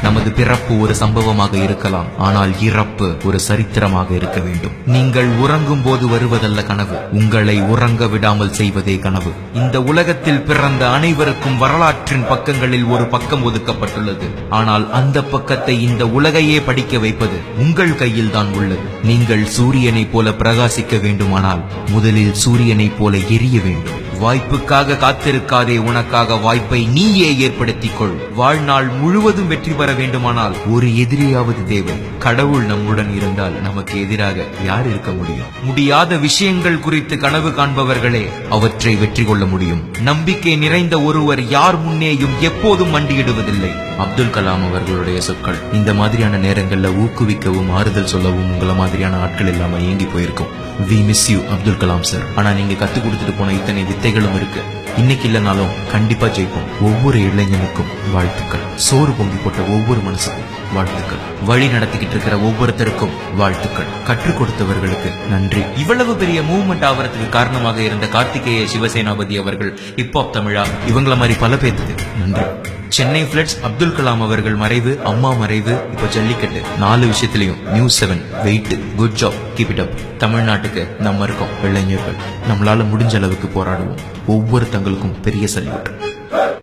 நமது பிறப்பு ஒரு சம்பவமாக இருக்கலாம், ஆனால் இறப்பு ஒரு சரித்திரமாக இருக்க வேண்டும். நீங்கள் உறங்கும் போது வருவதல்ல கனவு, உங்களை உறங்க விடாமல் செய்வதே கனவு. இந்த உலகத்தில் பிறந்த அனைவருக்கும் வரலாற்றின் பக்கங்களில் ஒரு பக்கம் ஒதுக்கப்பட்டுள்ளது. ஆனால் அந்த பக்கத்தை இந்த உலகையே படிக்க வைப்பது உங்கள் கையில் தான் உள்ளது. நீங்கள் சூரியனை போல பிரகாசிக்க வேண்டுமானால் முதலில் சூரியனை போல எரிய வேண்டும். வாய்ப்புக்காக காத்திருக்காதே, உனக்காக வாய்ப்பை நீயே ஏற்படுத்திக் கொள். வாழ்நாள் முழுவதும் வெற்றி பெற வேண்டுமானால் ஒரு எதிரியாவது தேவை. கடவுள் நம்முடன் இருந்தால் நமக்கு எதிராக யார் இருக்க முடியும்? முடியாத விஷயங்கள் குறித்து கனவு காண்பவர்களே அவற்றை வெற்றி கொள்ள முடியும். நம்பிக்கை நிறைந்த ஒருவர் யார் முன்னேயும் எப்போதும் மண்டியிடுவதில்லை. அப்துல் கலாம் அவர்களுடைய சொற்கள். இந்த மாதிரியான நேரங்கள்ல ஊக்குவிக்கவும் ஆறுதல் சொல்லவும் உங்களை மாதிரியான ஆட்கள் இல்லாம ஏங்கி போயிருக்கும். We miss you Abdul Kalam sir. ஆனா நீங்க கத்து கொடுத்துட்டு போன இத்தனை வித்தைகளும் இருக்கு. இன்னைக்கு இல்லைனாலும் கண்டிப்பா ஜெயிப்போம். ஒவ்வொரு இளைஞனுக்கும் வாழ்த்துக்கள். சோறு பொங்கி போட்ட ஒவ்வொரு மனசுக்கும் வாழ்த்துக்கள். வழி நடத்திக்கிட்டு இருக்கிற ஒவ்வொருத்தருக்கும் வாழ்த்துக்கள். கற்றுக் கொடுத்தவர்களுக்கு நன்றி. இவ்வளவு பெரிய மூவ்மெண்ட் ஆவறதுக்கு காரணமாக இருந்த கார்த்திகேய சிவசேனாபதி அவர்கள், ஹிப்ஹாப் தமிழா, இவங்கள மாதிரி பல பேருக்கு நன்றி. சென்னை பிளட்ஸ், அப்துல் கலாம் அவர்கள் மறைவு, அம்மா மறைவு, இப்போ ஜல்லிக்கட்டு, 4 விஷயத்திலையும் news 7 wait. Good job, keep it up. தமிழ்நாட்டுக்கு நம்ம இருக்கோம் இளைஞர்கள். நம்மளால முடிஞ்ச அளவுக்கு போராடுவோம். ஒவ்வொரு தங்களுக்கும் பெரிய சல்யூட்.